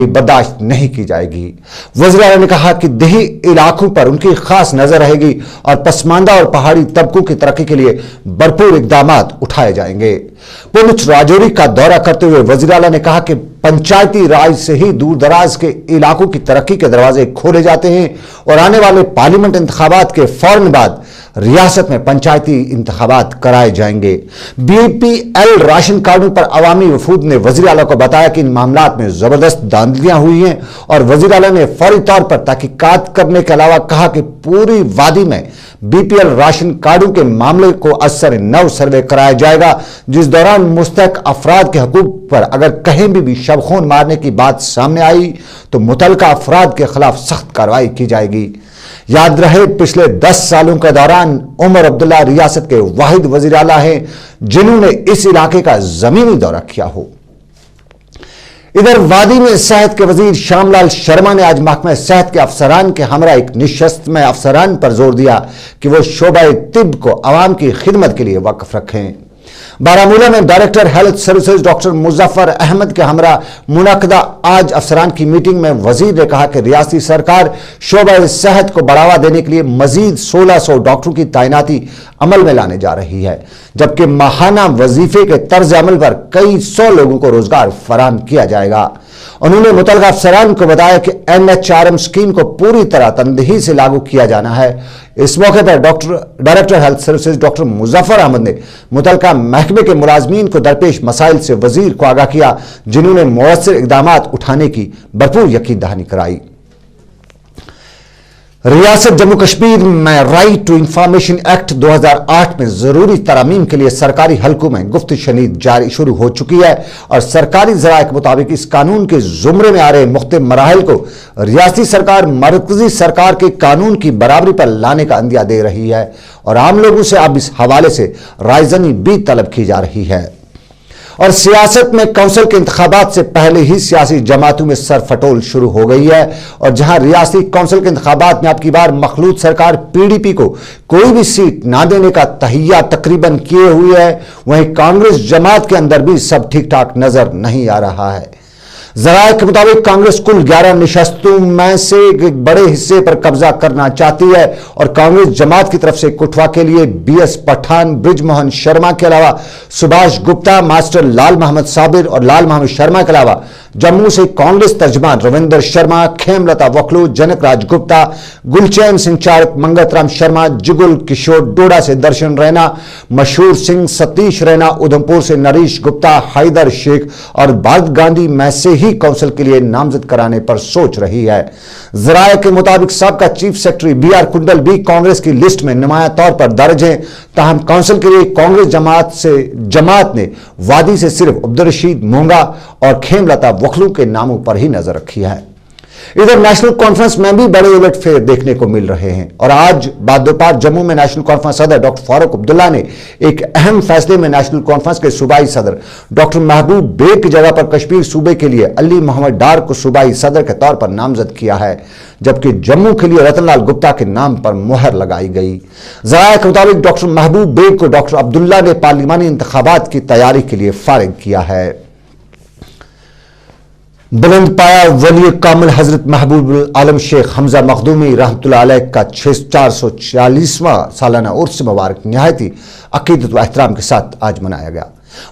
बर्दाश्त नहीं की जाएगी। वज़ीर आला ने कहा कि देही इलाकों पर उनकी खास नजर रहेगी और पसमानदा और पहाड़ी तबकों की तरक्की के लिए भरपूर इकदामात उठाए जाएंगे। पुंछ राजौरी का दौरा करते हुए वज़ीर आला ने कहा कि पंचायती राज से ही दूर दराज के इलाकों की तरक्की के दरवाजे खोले जाते हैं और आने वाले पार्लियामेंट इंतखाबात के फौरन बाद रियासत में पंचायती इंतखाबात कराए जाएंगे। बीपीएल राशन कार्डों पर अवामी वफूद ने वज़ीर आला को बताया कि इन मामलात में जबरदस्त धांधलियां हुई हैं और वज़ीर आला ने फौरी तौर पर तहकीकात करने के अलावा कहा कि पूरी वादी में बीपीएल राशन कार्डों के मामले को असर नव सर्वे कराया जाएगा, जिस दौरान मुस्तहक अफराद के हकूक पर अगर कहीं भी शबखून मारने की बात सामने आई तो मुतल्लिका अफराद के खिलाफ सख्त कार्रवाई की जाएगी। याद रहे, पिछले 10 सालों के दौरान उमर अब्दुल्ला रियासत के वाहिद वज़ीर आला हैं जिन्होंने इस इलाके का जमीनी दौरा किया हो। इधर वादी में सेहत के वजीर श्यामलाल शर्मा ने आज महकमा सेहत के अफसरान के हमरा एक निशस्त में अफसरान पर जोर दिया कि वो शोबा तिब को अवाम की खिदमत के लिए वक्फ रखें। बारामूला में director health services doctor Muzaffar Ahmad के हमरा मुनक्कदा आज अफसरान की मीटिंग में वजीर ने कहा कि रियासती सरकार शोबा सेहत को बढ़ावा देने के लिए मजीद 1600 डॉक्टरों की तैनाती अमल में लाने जा रही है, जबकि माहाना वजीफे के तर्ज अमल पर कई 100 लोगों को रोजगार फराहम किया जाएगा। उन्होंने मुतल्लिका अफसरान को बताया कि NHRM स्कीम को पूरी तरह तनदेही से लागू किया जाना है। इस मौके पर director health services doctor Muzaffar Ahmad ने मुतल्लिका महकमे के मुलाजमीन को दरपेश मसाइल से वजीर को आगाह किया, जिन्होंने मुअस्सर इक़दामात उठाने की भरपूर यकीन दहानी कराई। रियासत जम्मू कश्मीर में राइट टू इंफॉर्मेशन एक्ट 2008 में जरूरी तरमीम के लिए सरकारी हलकों में गुफ्त शनीद जारी शुरू हो चुकी है और सरकारी ज़राए के मुताबिक इस कानून के जुमरे में आ रहे मुख्तलिफ मराहिल को रियासती सरकार मरकजी सरकार के कानून की बराबरी पर लाने का अंदिया दे रही है और आम लोगों से अब इस हवाले से रायज़नी भी तलब की जा रही है। और सियासत में कौंसिल के इंतखाबात से पहले ही सियासी जमातों में सरफटोल शुरू हो गई है और जहां रियासती कौंसिल के इंतखाबात में अब की बार मखलूत सरकार PDP को कोई भी सीट ना देने का तहिया तकरीबन किए हुए है, वहीं कांग्रेस जमात के अंदर भी सब ठीक ठाक नजर नहीं आ रहा है। ज़राए के मुताबिक कांग्रेस कुल 11 निशस्तों में से एक बड़े हिस्से पर कब्जा करना चाहती है और कांग्रेस जमात की तरफ से कुटवा के लिए BS पठान, ब्रिजमोहन शर्मा के अलावा सुभाष गुप्ता, मास्टर लाल मोहम्मद साबिर और लाल मोहम्मद शर्मा के अलावा जम्मू से कांग्रेस तर्जमान रविंदर शर्मा, खेमलता वकलू, जनक राज गुप्ता, गुलचैन सिंह चारक, मंगतराम शर्मा, जुगुल किशोर, डोडा से दर्शन रैना, मशहूर सिंह, सतीश रैना, उधमपुर से नरीश गुप्ता, हैदर शेख और भारत गांधी में से ही काउंसिल के लिए नामजद कराने पर सोच रही है। ज़राए के मुताबिक सबका चीफ सेक्रेटरी BR कुंडल भी कांग्रेस की लिस्ट में नुमाया तौर पर दर्ज हैं। ताहम काउंसिल के लिए कांग्रेस जमात ने वादी से सिर्फ अब्दुल रशीद मूंगा और खेमलता वकलू के नामों पर ही नजर रखी है। इधर नेशनल कॉन्फ्रेंस में भी बड़े उलटफेर देखने को मिल रहे हैं और आज बाद दोपहर जम्मू में नेशनल कॉन्फ्रेंस सदर डॉक्टर फारूक अब्दुल्ला ने एक अहम फैसले में नेशनल कॉन्फ्रेंस के सूबाई सदर डॉक्टर महबूब बेग की जगह पर कश्मीर सूबे के लिए अली मोहम्मद डार को सूबाई सदर के तौर पर नामजद किया है, जबकि जम्मू के लिए रतनलाल गुप्ता के नाम पर मुहर लगाई गई। ज़राए के मुताबिक डॉक्टर महबूब बेग को डॉक्टर अब्दुल्ला ने पार्लिमानी इंतखाबात की तैयारी के लिए फारिग किया है। बुलंद पाया वली कामिल हजरत महबूब आलम शेख हमजा मखदूमी रहमतुल्लाह अलैह का 446वां सालाना उर्स मुबारक निहायती अकीदत व एहतराम के साथ आज मनाया गया।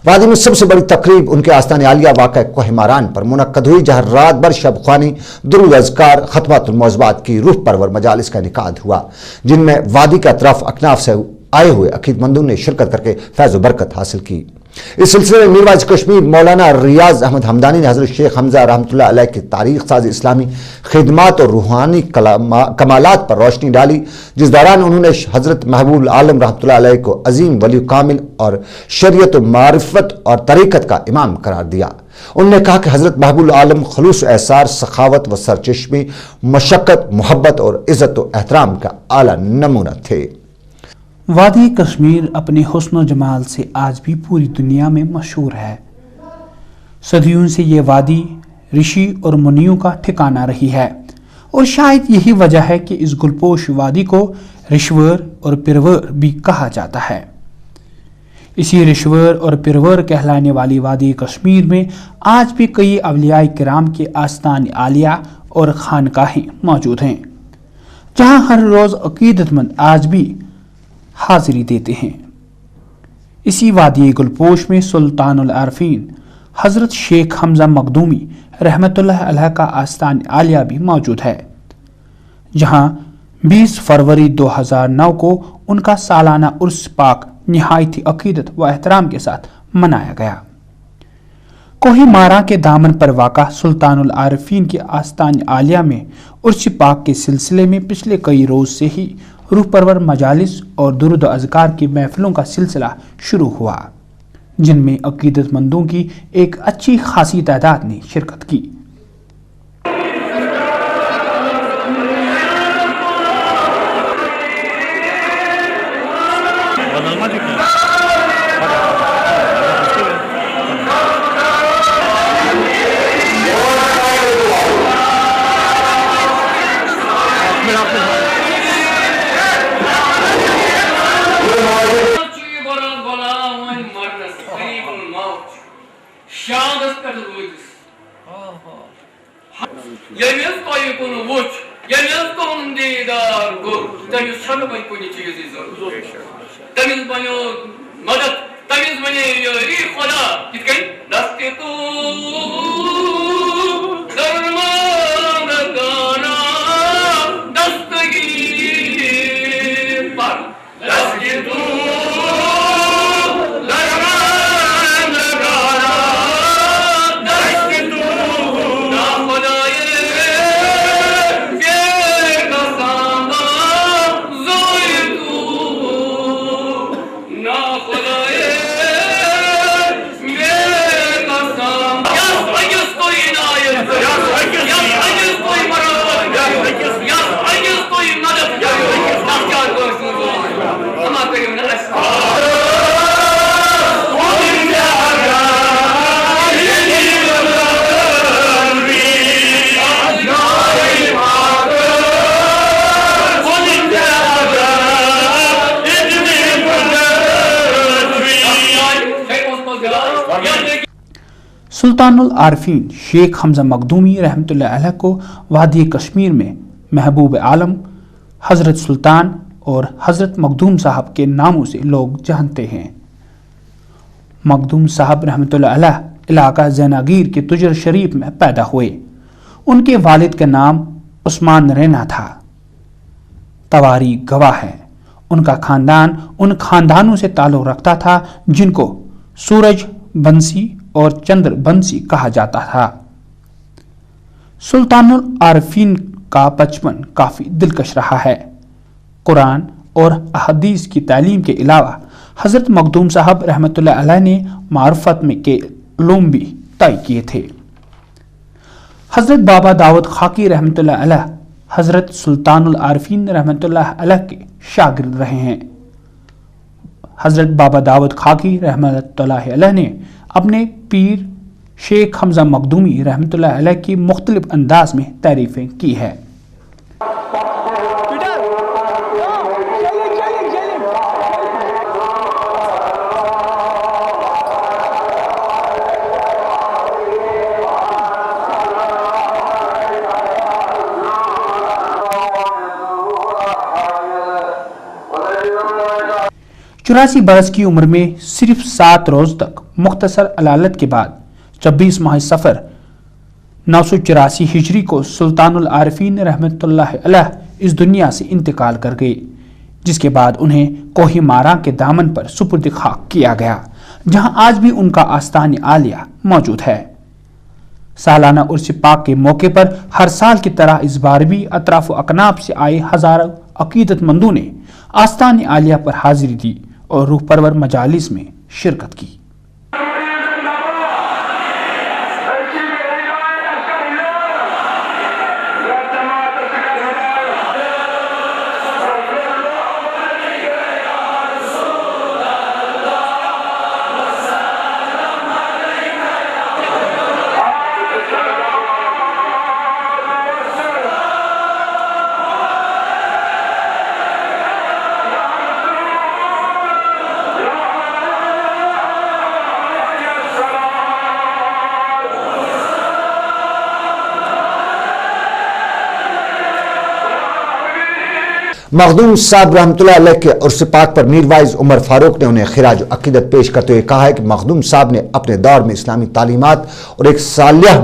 वादी में सबसे बड़ी तकरीब उनके आस्तान आलिया वाक़ा कोहिमारान पर मुनक्कद हुई, जहां रात भर शब ख्वानी, दुरूद अज़कार, खतमातुल मौज़ूआत की रूह परवर मजालिस का इनेकाद हुआ, जिनमें वादी के अतराफ अकनाफ से आए हुए अकीदमंदों ने शिरकत करके फैज़ व बरकत हासिल की। इस सिलसिले में मीरवाइज कश्मीर मौलाना रियाज अहमद हमदानी ने हजरत शेख हमजा रहमतुल्लाह अलैह की तारीख साज इस्लामी खिदमात और रूहानी कमालात पर रोशनी डाली, जिस दौरान उन्होंने हजरत महबूब आलम रहमतुल्लाह अलैह को अजीम वली कामिल और शरीयत व मारिफत और तरीक़त का इमाम करार दिया। उन्होंने कहा कि हजरत महबूब आलम खलूस एसार, सखावत व सरचश्मी, मशक्क़त, मोहब्बत और इज़्ज़त व एहतराम का आला नमूना थे। वादी कश्मीर अपने हुस्न जमाल से आज भी पूरी दुनिया में मशहूर है। सदियों से ये वादी ऋषि और मुनियों का ठिकाना रही है और शायद यही वजह है कि इस गुलपोश वादी को रिश्वर और पिरवर भी कहा जाता है। इसी रिश्वर और पिरवर कहलाने वाली वादी कश्मीर में आज भी कई अवलिया किराम के आस्तान आलिया और खानकाहें मौजूद हैं, जहां हर रोज़ अकीदतमंद आज भी हाजिरी देते हैं। इसी वादी गुलपोश में सुल्तानुल आरफीन हज़रत शेख हमजा मखदूमी रहमतुल्लाह अलैह का आस्तान आलिया भी मौजूद है, जहां 20 फरवरी 2009 को उनका सालाना उर्स पाक निहायती अकीदत व एहतराम के साथ मनाया गया। कोहिमारा के दामन पर वाक़ा सुल्तानुल आरफीन के आस्तान आलिया में उर्स पाक के सिलसिले में पिछले कई रोज़ से ही रूह परवर मजालिस और दुरूद अज़कार की महफिलों का सिलसिला शुरू हुआ, जिनमें अकीदतमंदों की एक अच्छी खासी तादाद ने शिरकत की। सुल्तानुल आरफीन शेख हमजा मखदूमी रहमतुल्लाह अलैह को वादी कश्मीर में महबूब आलम, हज़रत सुल्तान और हज़रत मखदूम साहब के नामों से लोग जानते हैं। मखदूम साहब रहमतुल्लाह अलैह इलाका ज़ैनागीर के तुजर शरीफ में पैदा हुए। उनके वालिद का नाम उस्मान रैना था। तवारी गवाह है, उनका खानदान उन खानदानों से ताल्लुक़ रखता था जिनको सूरज बंसी और चंद्र बंसी कहा जाता था। सुल्तानुल आरफीन का बचपन काफ़ी दिलकश रहा है। कुरान और अहदीस की तालीम के अलावा हज़रत मखदूम साहब रहमतुल्लाह अलैह ने मार्फत में के उलूम भी तय किए थे। हज़रत बाबा दाऊद खाकी रहमतुल्लाह अलैह हज़रत सुल्तानुल आरफीन रहमतुल्लाह अलैह के शागिर्द रहे हैं। हज़रत बाबा दाऊद खाकी रहमतुल्लाह अलैह ने अपने पीर शेख हमजा मखदूमी रहमतुल्लाह अलैह की मुख्तलिफ अंदाज में तारीफ़ें की है। चौरासी बरस की उम्र में सिर्फ 7 रोज तक मुख्तसर अलालत के बाद 26 माह सफ़र 984 हिजरी को सुल्तानुल आरफीन रहमतुल्लाह अलैह इस दुनिया से इंतकाल कर गए, जिसके बाद उन्हें कोहिमारा के दामन पर सुपुर्द खाक किया गया, जहां आज भी उनका आस्तान आलिया मौजूद है। सालाना उर्स पाक के मौके पर हर साल की तरह इस बार भी अतराफ अकनाफ से आए हजारों अकीदतमंदों ने आस्तान आलिया पर हाजिरी दी और रूह परवर मजालिस में शिरकत की। मखदूम साहब रहमतुल्लाह अलैह के उर्स पाक पर मीर वाइज उमर फारूक ने उन्हें खिराज अकीदत पेश करते हुए कहा है कि मखदूम साहब ने अपने दौर में इस्लामी तालीमात और एक सालिह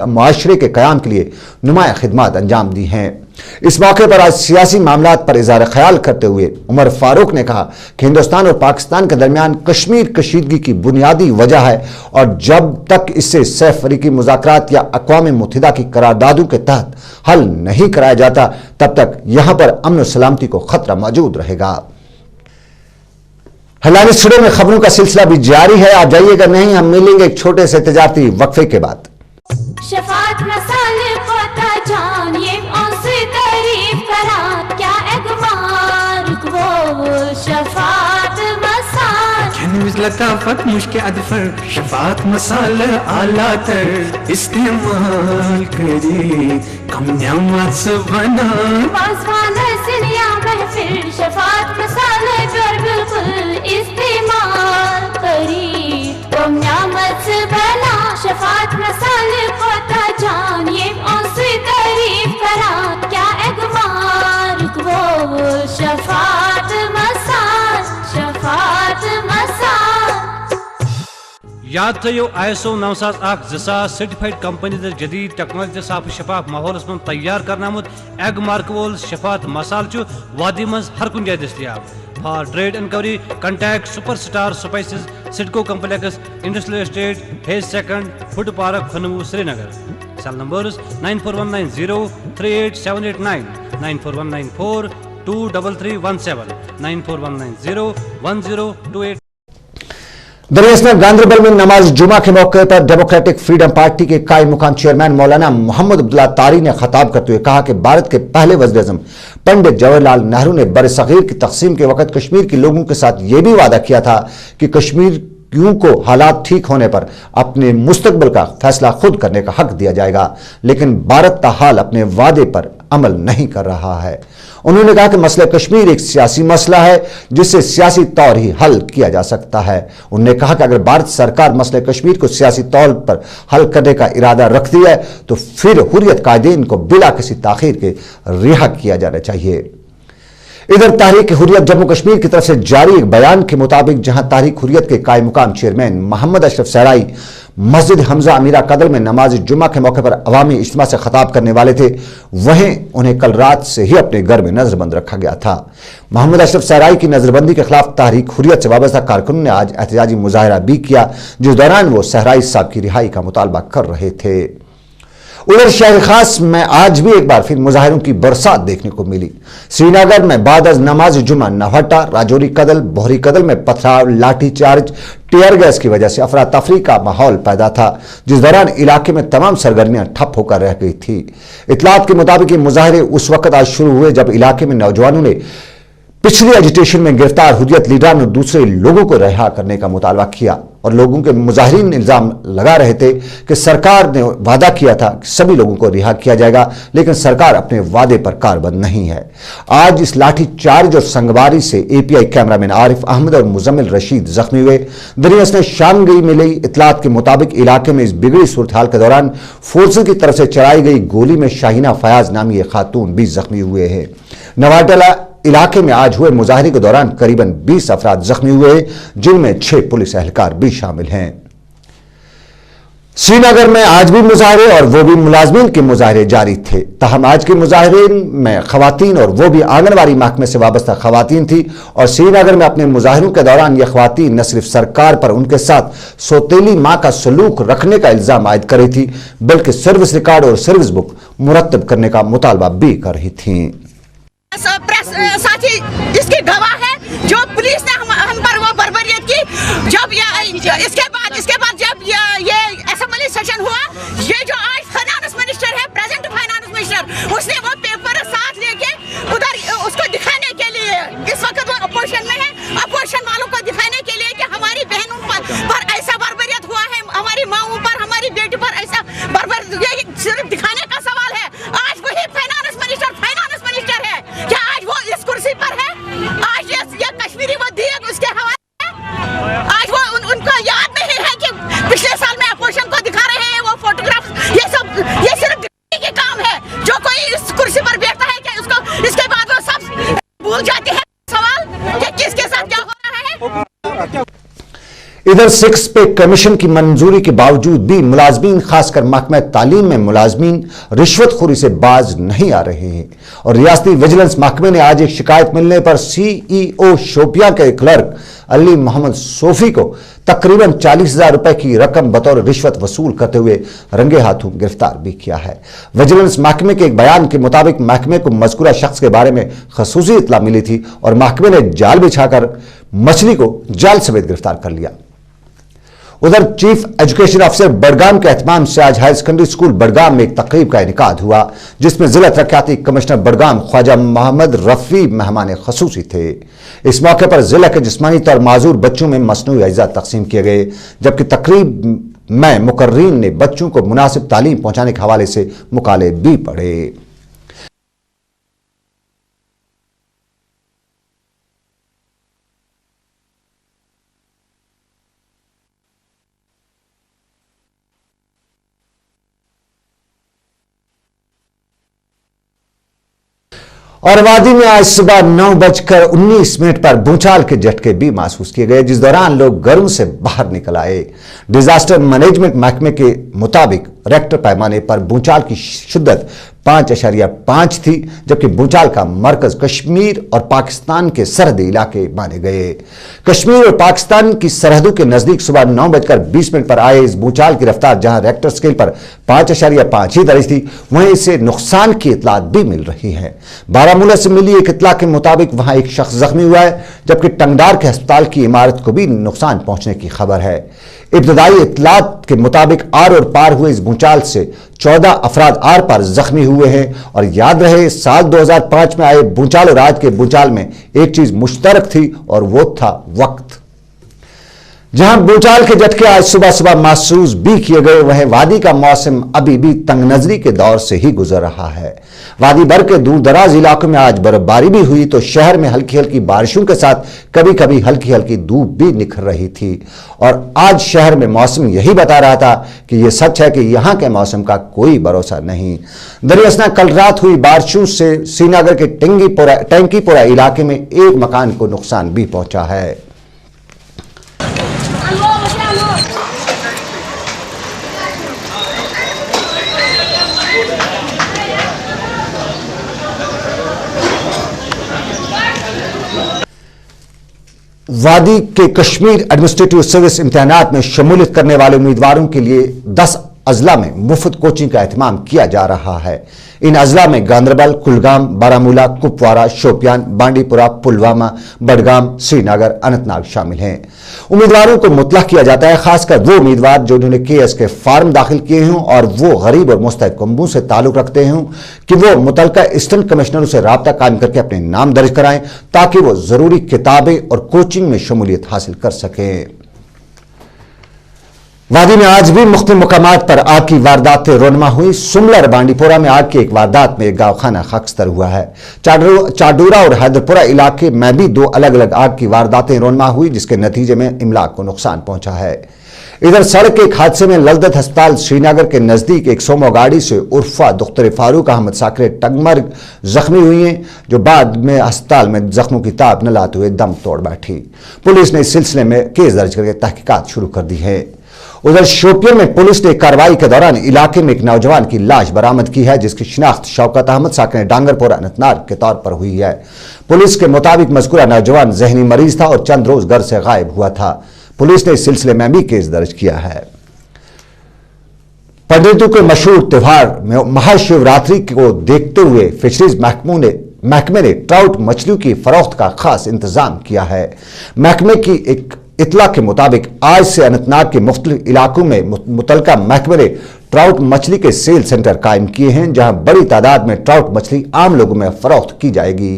मुआशरे के क़याम के लिए नुमाया खिदमात अंजाम दी हैं। इस मौके पर आज सियासी मामलात पर इज़हार ख्याल करते हुए उमर फारूक ने कहा कि हिंदुस्तान और पाकिस्तान के दरमियान कश्मीर कशीदगी की बुनियादी वजह है और जब तक इससे सह फरीकी मुज़ाकरात या अक़वाम मुत्तहिदा की करारदादों के तहत हल नहीं कराया जाता तब तक यहां पर अमन और सलामती को खतरा मौजूद रहेगा। हेडलाइन स्टूडियो में खबरों का सिलसिला भी जारी है, आप जाइएगा नहीं, हम मिलेंगे एक छोटे से तजारती वक्फे के बाद। शफात मसाले पता जान ये औसे तारीफ करा क्या एगमार वो शफात मसाल कन्विज लताफत मुश्क अदफर शफात मसाला आला तर इस्तेमाल करी कम न्यामत से बना वाज़वान सिनिया महफिल शफात मसाले पर बिल्कुल इस्तेमाल करी कम न्यामत से बना शफात मसाले पता जान ये औसे तारीफ करा क्या एगमार वो शफात मसाल शफात मसाल याद थो ISO 9001 सर्टिफाइड कंपनी जदीद टेक्नोलॉजी साफ शफाफ माहौल में तैयार करनामुत एग मार्क वोल शफात मसाल वादी मज हर कुन जाए दस्तियाब। For trade inquiry contact superstar spices SIDCO complex industrial estate phase 2 food park Khonmoh Srinagar. Cell numbers 9419038789 9419423317 9419010228। दरअसल में गांधरबल में नमाज जुमा के मौके पर डेमोक्रेटिक फ्रीडम पार्टी के कायम मुकाम चेयरमैन मौलाना मोहम्मद अब्दुल्ला तारी ने खिताब करते हुए कहा कि भारत के पहले वज़ीर-ए-आज़म पंडित जवाहरलाल नेहरू ने बर-ए-सग़ीर की तक़सीम के वक्त कश्मीर के लोगों के साथ यह भी वादा किया था कि कश्मीरियों को हालात ठीक होने पर अपने मुस्तकबिल का फैसला खुद करने का हक दिया जाएगा, लेकिन भारत ताहाल अपने वादे पर अमल नहीं कर रहा है। उन्होंने कहा कि मसला कश्मीर एक सियासी मसला है जिससे सियासी तौर ही हल किया जा सकता है। उन्होंने कहा कि अगर भारत सरकार मसले कश्मीर को सियासी तौर पर हल करने का इरादा रखती है तो फिर हुर्रियत कायदीन को बिला किसी ताखीर के रिहा किया जाना चाहिए। इधर तहरीक हुर्रियत जम्मू कश्मीर की तरफ से जारी एक बयान के मुताबिक जहां तहरीक हुर्रियत के कायम मुकाम चेयरमैन मोहम्मद अशरफ सहराई मस्जिद हमजा अमीरा कदल में नमाज जुम्मा के मौके पर अवामी इज्तिमा से खिताब करने वाले थे, वहीं उन्हें कल रात से ही अपने घर में नजरबंद रखा गया था। मोहम्मद अशरफ सहराई की नजरबंदी के खिलाफ तहरीक हुर्रियत से वाबस्ता कारकुनों ने आज एहतजाजी मुजाहरा भी किया, जिस दौरान वो सहराई साहब की रिहाई का मुतालबा कर रहे थे। उधर शहर खास में आज भी एक बार फिर मुजाहिरों की बरसात देखने को मिली। श्रीनगर में बाद अज नमाज जुमा नवहट्टा, राजौरी कदल, बोहरी कदल में पथराव, लाठी चार्ज, टीयर गैस की वजह से अफरा तफरी का माहौल पैदा था, जिस दौरान इलाके में तमाम सरगर्मियां ठप होकर रह गई थी। इतलात के मुताबिक मुजाहिरे उस वक्त आज शुरू हुए जब इलाके में नौजवानों ने पिछली एजिटेशन में गिरफ्तार हुर्रियत लीडरान और दूसरे लोगों को रिहा करने का मुतालबा किया और लोगों के मुजाहिरीन इल्जाम लगा रहे थे कि सरकार ने वादा किया था कि सभी लोगों को रिहा किया जाएगा, लेकिन सरकार अपने वादे पर कारबंद नहीं है। आज इस लाठी चार्ज और संगवारी से API कैमरामैन आरिफ अहमद और मुजम्मिल रशीद जख्मी हुए। दरअसल शाम गई मिली इतलात के मुताबिक इलाके में इस बिगड़ी सूरत हाल के दौरान फोर्सेज की तरफ से चलाई गई गोली में शाहीना फयाज नामी एक खातून भी जख्मी हुए हैं। नवाटला इलाके में आज हुए मुजाहरे के दौरान करीबन 20 अफराद जख्मी हुए, जिनमें 6 पुलिस एहलकार भी शामिल हैं। श्रीनगर में आज भी मुजाहरे और वो भी मुलाजमीन के मुजाहरे जारी थे। ताहम आज के मुजाहरे में खवातीन और वो भी आंगनबाड़ी महकमे से वाबस्ता खवातीन थी और श्रीनगर में अपने मुजाहरों के दौरान ये खवातीन न सिर्फ सरकार पर उनके साथ सौतेली मां का सलूक रखने का इल्जाम आयद कर रही थी, बल्कि सर्विस रिकॉर्ड और सर्विस बुक मुरत्तब करने का मुतालबा भी कर रही थी। साथी इसकी गवाह है जो पुलिस ने हम पर वो बर्बरियत की। जब इसके बाद जब ये असेंबली सेशन हुआ, ये जो आज फाइनेंस मिनिस्टर है, प्रेजेंट फाइनेंस मिनिस्टर, उसने वो पेपर साथ लेके उधर उसको दिखाने के लिए, इस वक्त वो अपोजिशन में है, अपोजिशन वालों को दिखाने के लिए कि हमारी बहनों पर ऐसा बर्बरियत हुआ है, हमारी माओं पर, हमारी बेटी पर ऐसा बर्बरियत, सिर्फ दिखाने का सवाल है। आज वही फाइनेंस मिनिस्टर है, क्या आज वो इस कुर्सी पर है? आज ये कश्मीरी वो दिए उसके हवाले है। आज वो उनको याद नहीं है कि पिछले साल में अपोजिशन को दिखा रहे हैं वो फोटोग्राफ, ये सब इधर 6 पे कमीशन की मंजूरी के बावजूद भी मुलाजमीन खासकर महकमा तालीम में मुलाजमीन रिश्वतखोरी से बाज नहीं आ रहे हैं और रियासती विजिलेंस महकमे ने आज एक शिकायत मिलने पर CEO शोपियां के क्लर्क अली मोहम्मद सोफी को तकरीबन 40,000 रुपए की रकम बतौर रिश्वत वसूल करते हुए रंगे हाथों गिरफ्तार भी किया है। विजिलेंस महकमे के एक बयान के मुताबिक महकमे को मज़कूरा शख्स के बारे में खसूसी इत्तला मिली थी और महकमे ने जाल बिछाकर मछली को जाल समेत गिरफ्तार कर लिया। उधर चीफ एजुकेशन ऑफिसर बडगाम के एहतमाम से आज हायर सेकेंडरी स्कूल बडगाम में एक तकरीब का इनेकाद हुआ जिसमें जिला तरक्याती कमिश्नर बडगाम ख्वाजा मोहम्मद रफी मेहमान खसूसी थे। इस मौके पर जिला के जिस्मानी तौर माजूर बच्चों में मसनूई अज्जा तकसीम किए गए जबकि तकरीब में मुकर्रीन ने बच्चों को मुनासिब तालीम पहुंचाने के हवाले से मुकाले भी पढ़े। और वादी में आज सुबह 9:19 पर भूचाल के झटके भी महसूस किए गए जिस दौरान लोग घरों से बाहर निकल आए। डिजास्टर मैनेजमेंट महकमे के मुताबिक रेक्टर पैमाने पर भूचाल की शिद्दत 5.5 थी जबकि भूचाल का मरकज कश्मीर और पाकिस्तान के सरहदी इलाके माने गए। कश्मीर और पाकिस्तान की सरहदों के नजदीक सुबह 9:20 पर आए इस भूचाल की रफ्तार जहां रेक्टर स्केल पर 5.5 ही दर्ज थी वहीं इससे नुकसान की इतलात भी मिल रही है। बारामूला से मिली एक इतला के मुताबिक वहां एक शख्स जख्मी हुआ है जबकि टंगडार के अस्पताल की इमारत को भी नुकसान पहुंचने की खबर है। इब्तदाई इतलात के मुताबिक आर और पार हुए इस भूचाल से 14 अफराद आर पार जख्मी हुए हैं और याद रहे साल 2005 में आए भूचाल और आज के भूचाल में एक चीज मुश्तरक थी और वो था वक्त। जहां भूचाल के झटके आज सुबह सुबह महसूस भी किए गए वहीं वादी का मौसम अभी भी तंग नजरी के दौर से ही गुजर रहा है। वादी भर के दूर दराज इलाकों में आज बर्फबारी भी हुई तो शहर में हल्की हल्की बारिशों के साथ कभी कभी हल्की हल्की धूप भी निखर रही थी और आज शहर में मौसम यही बता रहा था कि यह सच है कि यहां के मौसम का कोई भरोसा नहीं। दरअसल कल रात हुई बारिशों से श्रीनगर के टैंकीपुरा इलाके में एक मकान को नुकसान भी पहुंचा है। वादी के कश्मीर एडमिनिस्ट्रेटिव सर्विस इम्तिहानात में शमूलियत करने वाले उम्मीदवारों के लिए 10 अजला में मुफ्त कोचिंग का एहतमाम किया जा रहा है। इन अजला में गांदरबल, कुलगाम, बारामूला, कुपवारा, शोपियान, बांडीपुरा, पुलवामा, बडगाम, श्रीनगर, अनंतनाग शामिल हैं। उम्मीदवारों को मुतलक किया जाता है खासकर वो उम्मीदवार जिन्होंने KS के फार्म दाखिल किए हों और वो गरीब और मुस्तहक कुंबों से ताल्लुक रखते हों कि वो मुतलका असिस्टेंट कमिश्नरों से राब्ता कायम करके अपने नाम दर्ज कराएं ताकि वो जरूरी किताबें और कोचिंग में शमूलियत हासिल कर सकें। वादी में आज भी मुख्तलिफ मुकामात पर आग की वारदातें रोनमा हुई। सुमलर बांडीपुरा में आग की एक वारदात में एक गाँवखाना खाकस्तर हुआ है। चाडूरा और हैदरपुरा इलाके में भी 2 अलग अलग आग की वारदातें रोनमा हुई जिसके नतीजे में इमलाक को नुकसान पहुंचा है। इधर सड़क के एक हादसे में ललदत अस्पताल श्रीनगर के नजदीक एक सोमो गाड़ी से उर्फा दुख्तर फारूक अहमद साकरे टंगमर्ग जख्मी हुई हैं जो बाद में अस्पताल में जख्मों की ताब न लाते हुए दम तोड़ बैठी। पुलिस ने इस सिलसिले में केस दर्ज करके तहकीकात शुरू कर दी है। उधर शोपियां में पुलिस ने कार्रवाई के दौरान इलाके में एक नौजवान की लाश बरामद की है जिसकी शिनाख्त शौकत अहमद साकरे डांगरपुरा अनंतनाग के तौर पर हुई है। पुलिस के मुताबिक मज़कूरा नौजवान जहनी मरीज था और चंद रोज घर से गायब हुआ था। पुलिस ने इस सिलसिले में भी केस दर्ज किया है। पंडितों के मशहूर त्योहार महाशिवरात्रि को देखते हुए फिशरीज महकमे ने ट्राउट मछलियों की फरोख्त का खास इंतजाम किया है। महकमे की एक इतला के मुताबिक आज से अनंतनाग के मुख्तलिफ इलाकों में मुतलका महकमे ने ट्राउट मछली के सेल सेंटर कायम किए हैं जहां बड़ी तादाद में ट्राउट मछली आम लोगों में फरोख्त की जाएगी।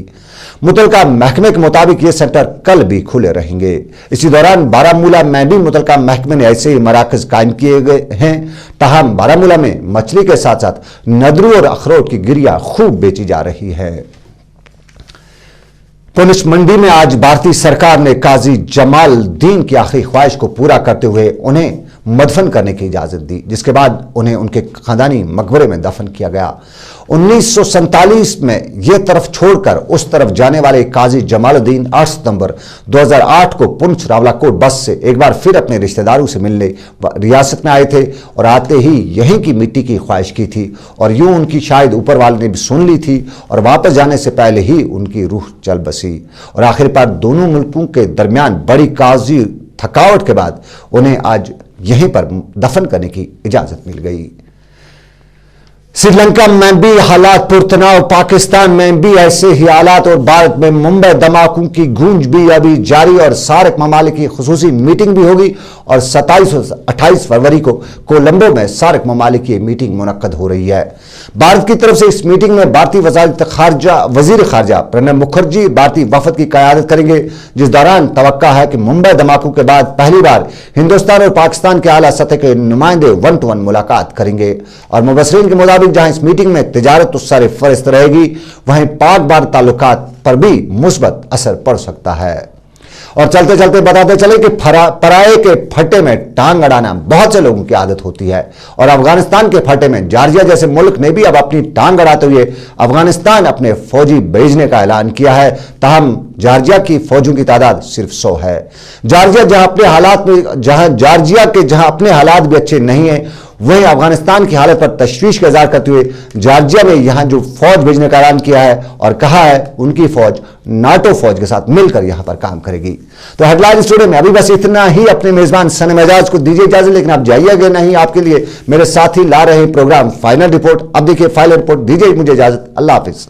मुतलका महकमे के मुताबिक ये सेंटर कल भी खुले रहेंगे। इसी दौरान बारामूला में भी मुतलका महकमे ने ऐसे ही मराकज कायम किए गए हैं। ताहम बारामूला में मछली के साथ साथ नदरू और अखरोट की गिरिया खूब बेची जा रही है। पुलिस मंडी में आज भारतीय सरकार ने काजी जमाल दीन की आखिरी ख्वाहिश को पूरा करते हुए उन्हें मदफन करने की इजाज़त दी, जिसके बाद उन्हें उनके खानदानी मकबरे में दफन किया गया। 1947 में यह तरफ छोड़कर उस तरफ जाने वाले काजी जमालुद्दीन 8 सितंबर 2008 को पुंछ रावलाकोट बस से एक बार फिर अपने रिश्तेदारों से मिलने रियासत में आए थे और आते ही यहीं की मिट्टी की ख्वाहिश की थी और यूं उनकी शायद ऊपर वाले ने भी सुन ली थी और वापस जाने से पहले ही उनकी रूह चल बसी और आखिरकार दोनों मुल्कों के दरमियान बड़ी काजी थकावट के बाद उन्हें आज यहीं पर दफन करने की इजाजत मिल गई। श्रीलंका में भी हालात पुरतनाव, पाकिस्तान में भी ऐसे ही हालात और भारत में मुंबई धमाकों की गूंज भी अभी जारी और सार्क ममालिक की खुसूसी मीटिंग भी होगी और 27 और 28 फरवरी को कोलंबो में सार्क ममालिक की मीटिंग मुनक्कद हो रही है। भारत की तरफ से इस मीटिंग में भारतीय वजीर खारजा प्रणब मुखर्जी भारतीय वफद की क़यादत करेंगे, जिस दौरान तवक्का है कि मुंबई धमाकों के बाद पहली बार हिंदुस्तान और पाकिस्तान के आला सतह के नुमाइंदे 1-to-1 मुलाकात करेंगे और मुबस्सिरीन के मुताबिक जहां इस मीटिंग में तिजारत तो सर फहरिस्त रहेगी, वहीं पाक भारत ताल्लुकात पर भी मुस्बत असर पड़ सकता है। और चलते चलते बताते चले कि पराये के फटे में टांग अड़ाना बहुत से लोगों की आदत होती है और अफगानिस्तान के फटे में जॉर्जिया जैसे मुल्क ने भी अब अपनी टांग अड़ाते हुए अफगानिस्तान अपने फौजी भेजने का ऐलान किया है। ताहम जॉर्जिया की फौजों की तादाद सिर्फ 100 है। जॉर्जिया जहां अपने हालात भी अच्छे नहीं है, वहीं अफगानिस्तान की हालत पर तशवीश का इज़हार करते हुए जॉर्जिया में यहां जो फौज भेजने का ऐलान किया है और कहा है उनकी फौज नाटो फौज के साथ मिलकर यहां पर काम करेगी। तो हेडलाइन स्टूडियो में अभी बस इतना ही। अपने मेजबान सनम एजाज को दीजिए इजाजत, लेकिन आप जाइएगा नहीं, आपके लिए मेरे साथी ला रहे प्रोग्राम फाइनल रिपोर्ट। अब देखिए फाइनल रिपोर्ट, दीजिए मुझे इजाजत, अल्लाह हाफिज।